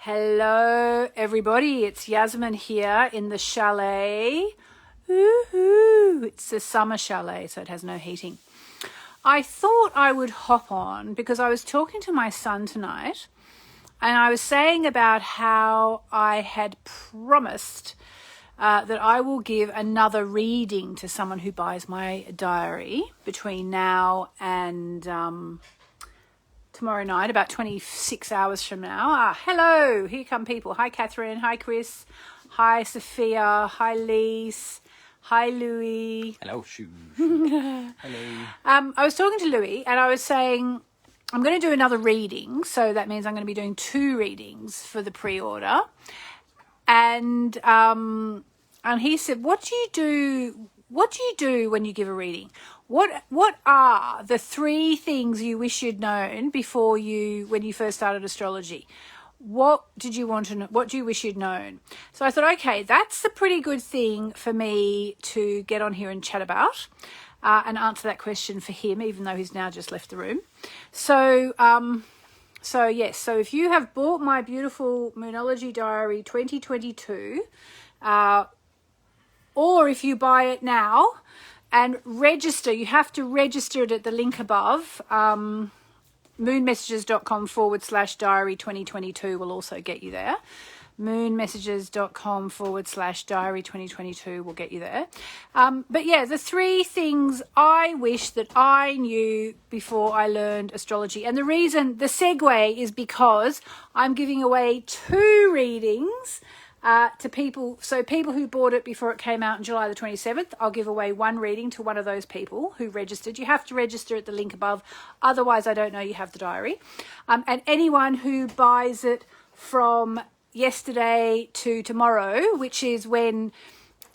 Hello, everybody. It's Yasmin here in the chalet. Woohoo! It's a summer chalet, so it has no heating. I thought I would hop on because I was talking to my son tonight and I was saying about how I had promised that I will give another reading to someone who buys my diary between now and tomorrow night, about 26 hours from now. Hello, here come people. Hi, Catherine. Hi, Chris. Hi, Sophia. Hi, Lise. Hi, Louis. Hello, Shoo. Hello. I was talking to Louis and I was saying I'm going to do another reading. So that means I'm going to be doing 2 readings for the pre-order. And he said, what do you do when you give a reading? What are the 3 things you wish you'd known when you first started astrology? What did you want to know? What do you wish you'd known? So I thought, okay, that's a pretty good thing for me to get on here and chat about and answer that question for him, even though he's now just left the room. So yes, so if you have bought my beautiful Moonology Diary 2022, or if you buy it now and register, you have to register it at the link above. Moonmessages.com/diary 2022 will also get you there. Moonmessages.com/diary 2022 will get you there. But yeah, the 3 things I wish that I knew before I learned astrology. And the segue is because I'm giving away 2 readings to people. So people who bought it before it came out on July the 27th, I'll give away 1 reading to one of those people who registered. You have to register at the link above. Otherwise, I don't know you have the diary. And anyone who buys it from yesterday to tomorrow, which is when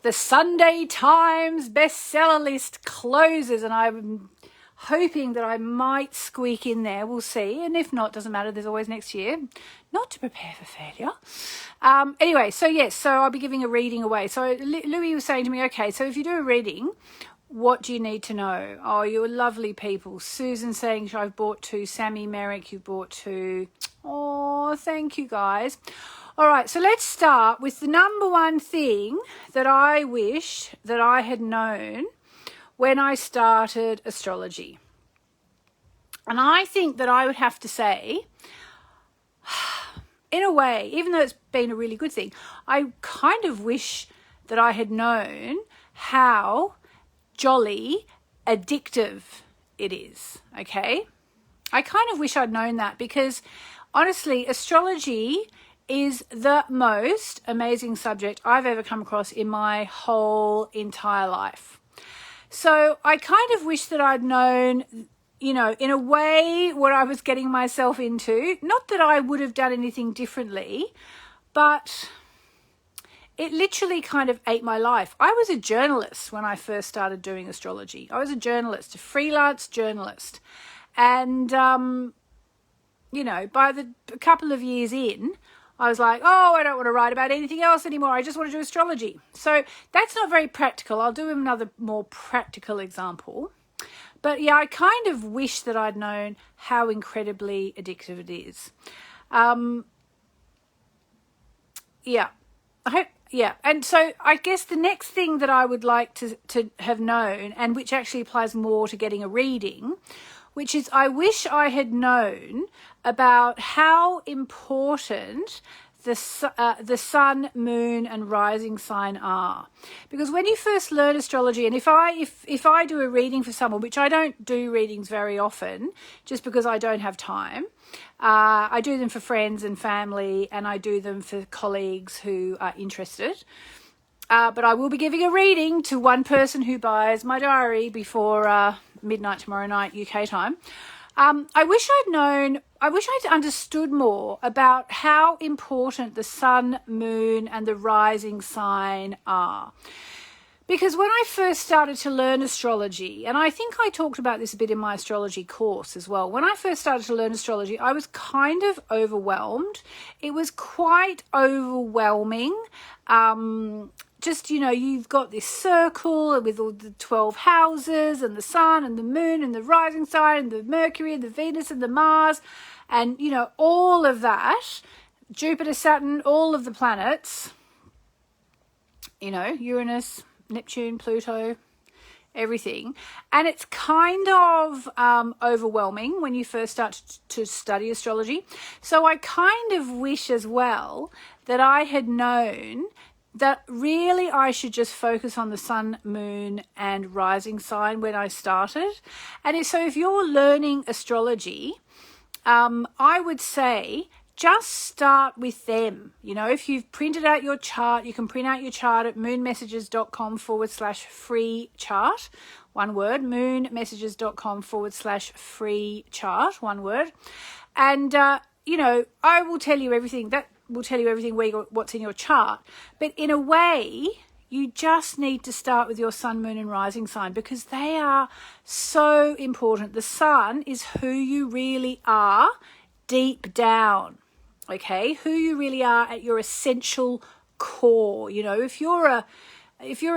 the Sunday Times bestseller list closes, and I'm hoping that I might squeak in there. We'll see. And if not, doesn't matter. There's always next year. Not to prepare for failure. Anyway, so yes, so I'll be giving a reading away. So Louis was saying to me, okay, so if you do a reading, what do you need to know? Oh, you're lovely people. Susan saying I've bought 2. Sammy Merrick, you bought 2. Oh, thank you guys. All right, so let's start with the number 1 thing that I wish that I had known when I started astrology. And I think that I would have to say, in a way, even though it's been a really good thing, I kind of wish that I had known how jolly addictive it is, okay? I kind of wish I'd known that because, honestly, astrology is the most amazing subject I've ever come across in my whole entire life. So I kind of wish that I'd known, in a way what I was getting myself into. Not that I would have done anything differently, but it literally kind of ate my life. I was a journalist when I first started doing astrology. I was a journalist, a freelance journalist. And, by a couple of years in, I was like, oh, I don't want to write about anything else anymore. I just want to do astrology. So that's not very practical. I'll do another more practical example. But yeah, I kind of wish that I'd known how incredibly addictive it is. And so I guess the next thing that I would like to have known, and which actually applies more to getting a reading, which is I wish I had known about how important the sun, moon and rising sign are. Because when you first learn astrology, and if I do a reading for someone, which I don't do readings very often just because I don't have time, I do them for friends and family, and I do them for colleagues who are interested. But I will be giving a reading to one person who buys my diary before midnight tomorrow night UK time. I wish I'd understood more about how important the sun, moon and the rising sign are. Because when I first started to learn astrology, and I think I talked about this a bit in my astrology course as well, when I first started to learn astrology, I was kind of overwhelmed. It was quite overwhelming. You've got this circle with all the 12 houses and the sun and the moon and the rising sign and the Mercury and the Venus and the Mars and, all of that Jupiter, Saturn, all of the planets, you know, Uranus, Neptune, Pluto, everything. And it's kind of overwhelming when you first start to study astrology. So I kind of wish as well that I had known that really I should just focus on the sun, moon and rising sign when I started. And so if you're learning astrology, I would say just start with them. You know, if you've printed out your chart, you can print out your chart at moonmessages.com/free chart, one word, moonmessages.com/free chart, one word. And, you know, I will tell you everything. That will tell you everything what's in your chart. But in a way, you just need to start with your sun, moon and rising sign because they are so important. The sun is who you really are deep down, okay? Who you really are at your essential core. You know, if you're a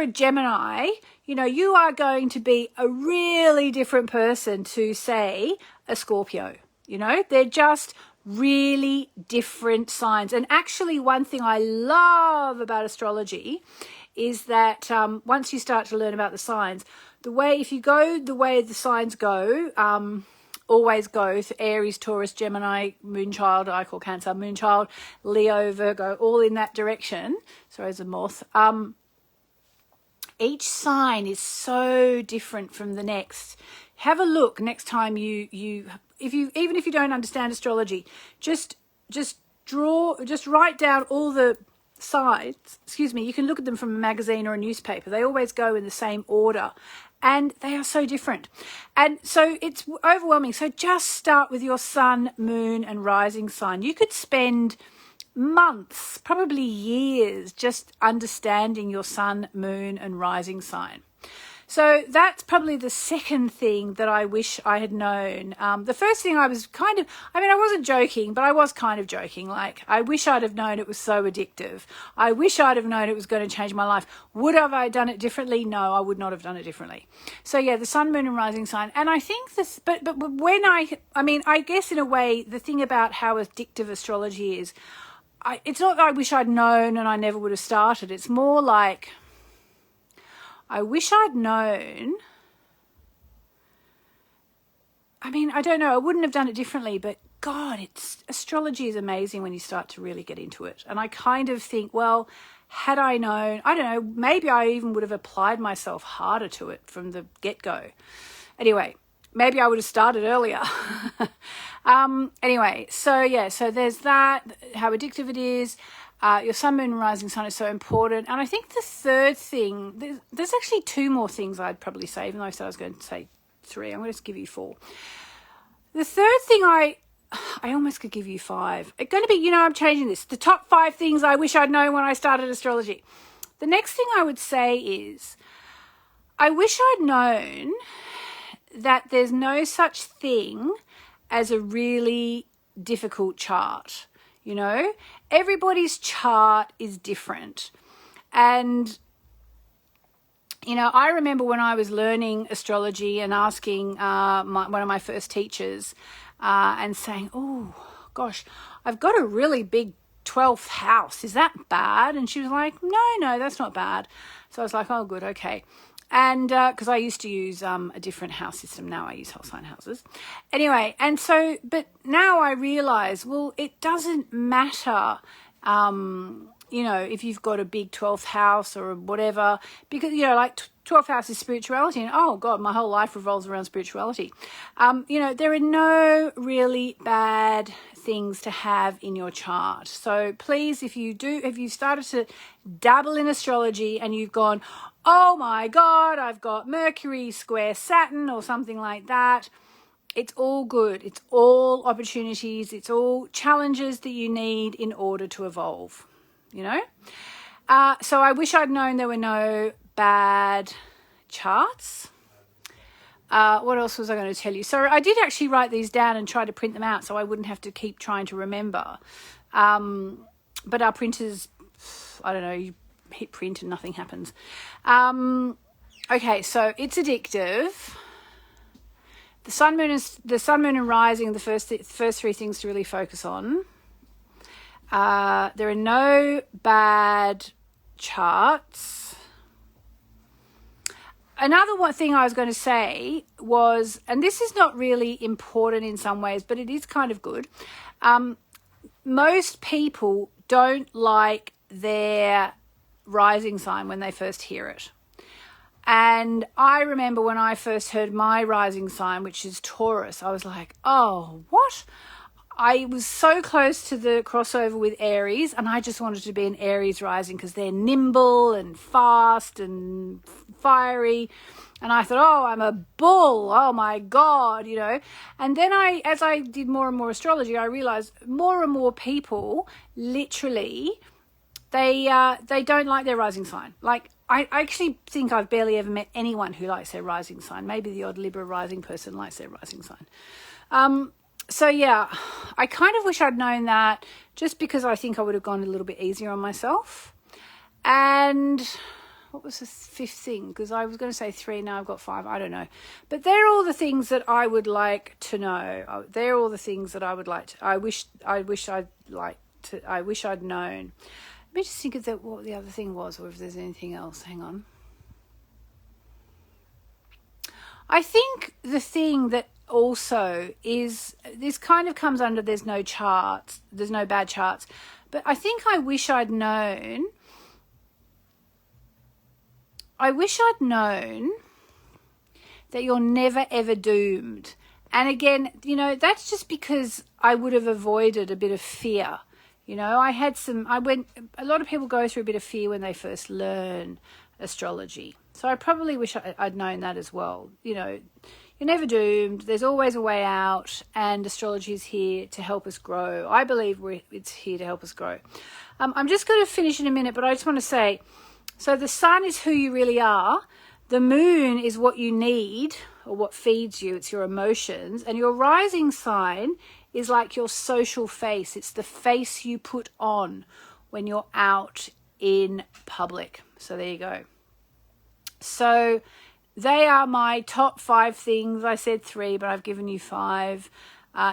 Gemini, you know, you are going to be a really different person to, say, a Scorpio. You know, they're just really different signs. And actually, one thing I love about astrology is that once you start to learn about the signs, if you go the way the signs go, always go for Aries, Taurus, Gemini, Moonchild, I call Cancer, Moonchild, Leo, Virgo, all in that direction. Sorry, as a moth. Each sign is so different from the next. Have a look next time even if you don't understand astrology, just write down all the signs. Excuse me. You can look at them from a magazine or a newspaper. They always go in the same order, and they are so different. And so it's overwhelming. So just start with your sun, moon, and rising sign. You could spend months, probably years, just understanding your sun, moon, and rising sign. So that's probably the second thing that I wish I had known. The first thing I wasn't joking, but I was kind of joking. Like, I wish I'd have known it was so addictive. I wish I'd have known it was going to change my life. Would have I done it differently? No, I would not have done it differently. So yeah, the sun, moon and rising sign. And I think this, but when I guess in a way, the thing about how addictive astrology is, it's not that I wish I'd known and I never would have started. It's more like, I wish I'd known. I mean, I don't know. I wouldn't have done it differently, but God, astrology is amazing when you start to really get into it. And I kind of think, well, had I known, I don't know, maybe I even would have applied myself harder to it from the get-go. Anyway, maybe I would have started earlier. Anyway, so there's that, how addictive it is. Your sun, moon and rising sign is so important. And I think the third thing, there's actually two more things I'd probably say, even though I said I was going to say three. I'm going to give you four. The third thing I almost could give you five. It's going to be, I'm changing this. The top 5 things I wish I'd known when I started astrology. The next thing I would say is, I wish I'd known that there's no such thing as a really difficult chart. Everybody's chart is different. And, I remember when I was learning astrology and asking one of my first teachers and saying, oh, gosh, I've got a really big 12th house. Is that bad? And she was like, no, that's not bad. So I was like, oh, good, okay. And because I used to use a different house system. Now I use whole sign houses. Anyway, and so, but now I realize, well, it doesn't matter, if you've got a big 12th house or whatever, because, like 12th house is spirituality. And, oh, God, my whole life revolves around spirituality. There are no really bad things to have in your chart. So please, if you've started to dabble in astrology and you've gone, oh my God, I've got Mercury square Saturn or something like that, it's all good. It's all opportunities. It's all challenges that you need in order to evolve, So I wish I'd known there were no bad charts. What else was I going to tell you? So I did actually write these down and try to print them out so I wouldn't have to keep trying to remember. But our printers, I don't know, you hit print and nothing happens. Okay, so it's addictive. The sun, moon, and rising, the first 3 things to really focus on. There are no bad charts. Another one thing I was going to say was, and this is not really important in some ways, but it is kind of good. Most people don't like their rising sign when they first hear it. And I remember when I first heard my rising sign, which is Taurus, I was like, oh, what? I was so close to the crossover with Aries, and I just wanted to be an Aries rising because they're nimble and fast and fiery. And I thought, oh, I'm a bull. Oh, my God, you know. And then as I did more and more astrology, I realized more and more people literally, they don't like their rising sign. Like, I actually think I've barely ever met anyone who likes their rising sign. Maybe the odd Libra rising person likes their rising sign. So, yeah, I kind of wish I'd known that just because I think I would have gone a little bit easier on myself. And what was the fifth thing? Because I was going to say 3, now I've got 5. I don't know. But they're all the things that I would like to know. They're all the things that I would like to, I wish I'd known. Let me just think of what the other thing was, or if there's anything else. Hang on. I think the thing that also is, this kind of comes under there's no charts, there's no bad charts, but I think I wish I'd known that you're never ever doomed. And again, you know, that's just because I would have avoided a bit of fear. You know, a lot of people go through a bit of fear when they first learn astrology. So I probably wish I'd known that as well. You know, you're never doomed. There's always a way out, and astrology is here to help us grow. I believe it's here to help us grow. I'm just going to finish in a minute, but I just want to say, so the sun is who you really are. The moon is what you need or what feeds you. It's your emotions. And your rising sign is like your social face. It's the face you put on when you're out in public. So there you go. So they are my top 5 things. I said 3, but I've given you 5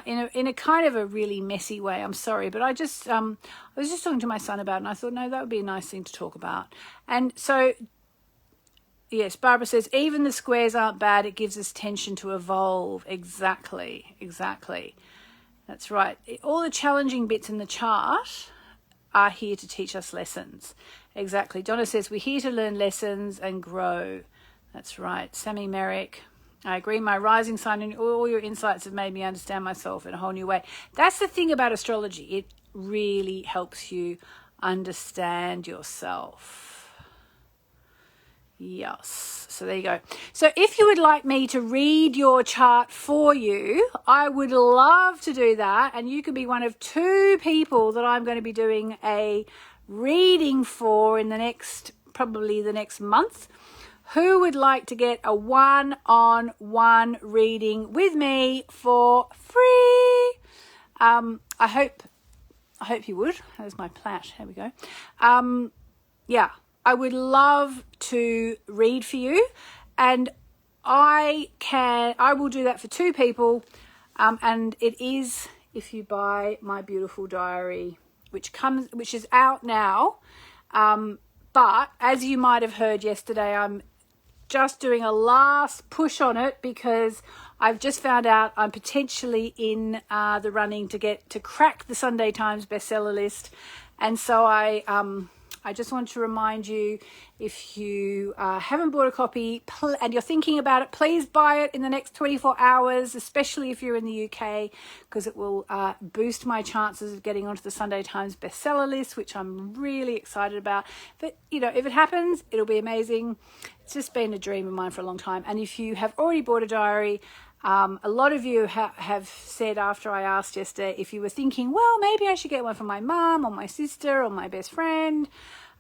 in a kind of a really messy way. I'm sorry, but I was just talking to my son about it, and I thought, no, that would be a nice thing to talk about. And so, yes, Barbara says, even the squares aren't bad. It gives us tension to evolve. Exactly. That's right. All the challenging bits in the chart are here to teach us lessons. Exactly. Donna says, we're here to learn lessons and grow. That's right. Sammy Merrick, I agree. My rising sign and all your insights have made me understand myself in a whole new way. That's the thing about astrology. It really helps you understand yourself. Yes. So there you go. So if you would like me to read your chart for you, I would love to do that. And you could be one of 2 people that I'm going to be doing a reading for in probably the next month. Who would like to get a one-on-one reading with me for free? I hope you would. There's my plait. Here we go. Yeah. I would love to read for you, and I will do that for 2 people, and it is if you buy my beautiful diary, which is out now, but as you might have heard yesterday, I'm just doing a last push on it because I've just found out I'm potentially in the running to crack the Sunday Times bestseller list, and so I just want to remind you, if you haven't bought a copy and you're thinking about it, please buy it in the next 24 hours, especially if you're in the UK, because it will boost my chances of getting onto the Sunday Times bestseller list, which I'm really excited about. But, you know, if it happens, it'll be amazing. It's just been a dream of mine for a long time. And if you have already bought a diary, a lot of you have said after I asked yesterday, if you were thinking, well, maybe I should get one for my mum or my sister or my best friend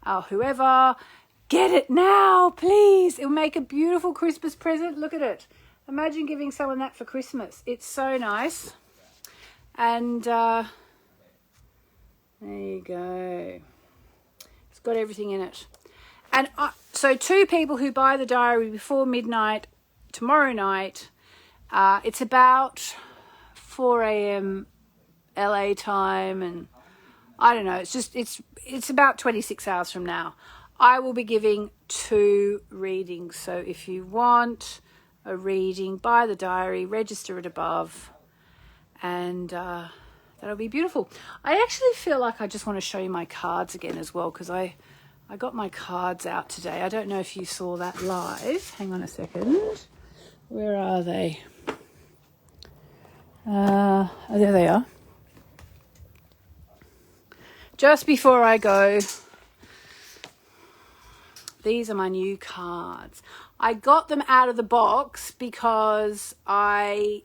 or whoever, get it now, please. It'll make a beautiful Christmas present. Look at it. Imagine giving someone that for Christmas. It's so nice. And there you go. It's got everything in it. And so 2 people who buy the diary before midnight tomorrow night, it's about 4 a.m. LA time, and I don't know. It's about 26 hours from now. I will be giving 2 readings. So if you want a reading, buy the diary, register it above, and that'll be beautiful. I actually feel like I just want to show you my cards again as well, because I got my cards out today. I don't know if you saw that live. Hang on a second. Where are they? Oh, there they are. Just before I go, these are my new cards. I got them out of the box because I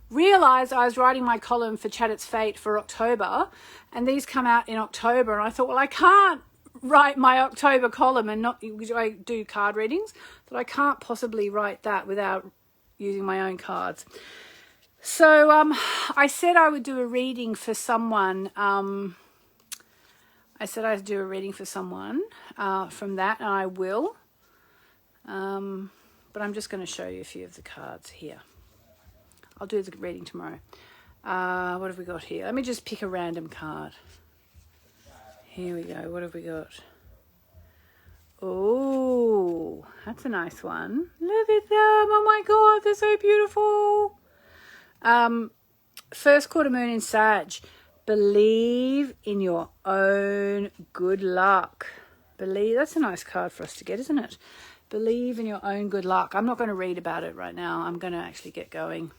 realised I was writing my column for Chat It's Fate for October, and these come out in October, and I thought, well, I can't write my October column and not, I do card readings, but I can't possibly write that without using my own cards. So I said I would do a reading for someone. I said I'd do a reading for someone from that, and I will. But I'm just going to show you a few of the cards here. I'll do the reading tomorrow. What have we got here? Let me just pick a random card. Here we go. What have we got? Oh, that's a nice one. Look at them. Oh my God, they're so beautiful. First quarter moon in Sag. Believe in your own good luck. That's a nice card for us to get, isn't it? Believe in your own good luck. I'm not going to read about it right now. I'm going to actually get going.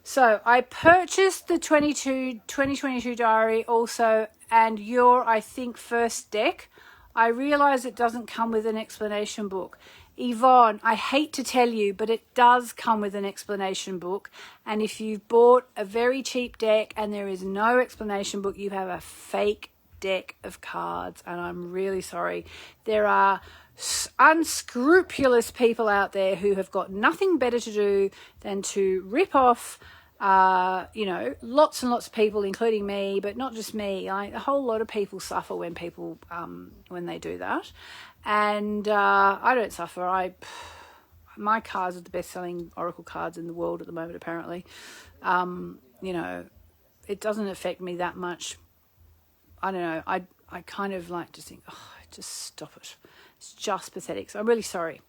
So I purchased the 2022 diary also, and your, I think, first deck. I realise it doesn't come with an explanation book. Yvonne, I hate to tell you, but it does come with an explanation book. And if you've bought a very cheap deck and there is no explanation book, you have a fake deck of cards. And I'm really sorry. There are unscrupulous people out there who have got nothing better to do than to rip off lots and lots of people, including me, but not just me. A whole lot of people suffer when they do that. And I don't suffer. My cards are the best-selling oracle cards in the world at the moment, apparently. It doesn't affect me that much. I don't know. I kind of like to think, just stop it. It's just pathetic. So I'm really sorry.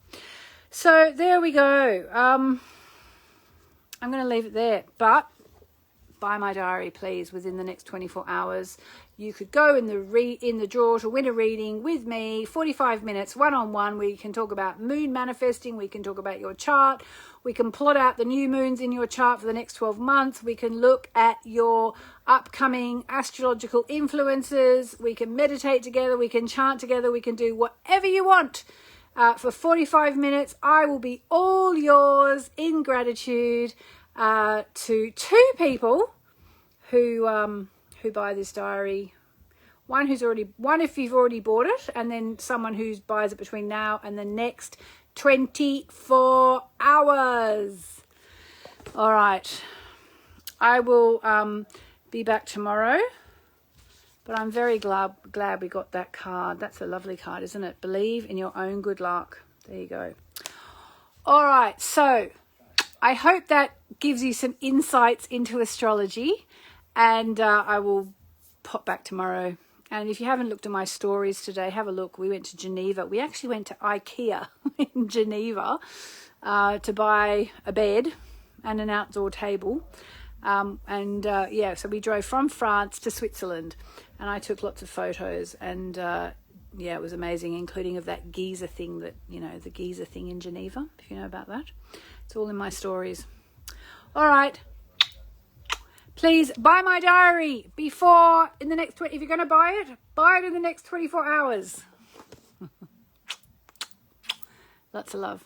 So there we go. I'm going to leave it there. But buy my diary, please, within the next 24 hours. You could go in the draw to win a reading with me, 45 minutes, one-on-one. We can talk about moon manifesting. We can talk about your chart. We can plot out the new moons in your chart for the next 12 months. We can look at your upcoming astrological influences. We can meditate together. We can chant together. We can do whatever you want. For 45 minutes, I will be all yours in gratitude to 2 people who buy this diary. One if you've already bought it, and then someone who buys it between now and the next 24 hours. All right. I will be back tomorrow, but I'm very glad we got that card. That's a lovely card, isn't it? Believe in your own good luck. There you go. All right. So I hope that gives you some insights into astrology, and I will pop back tomorrow. And if you haven't looked at my stories today, have a look. We went to Geneva. We actually went to IKEA in Geneva to buy a bed and an outdoor table. So we drove from France to Switzerland, and I took lots of photos, and it was amazing, including of that geyser thing the geyser thing in Geneva, if you know about that. It's all in my stories. All right. Please buy my diary if you're going to buy it in the next 24 hours. Lots of love.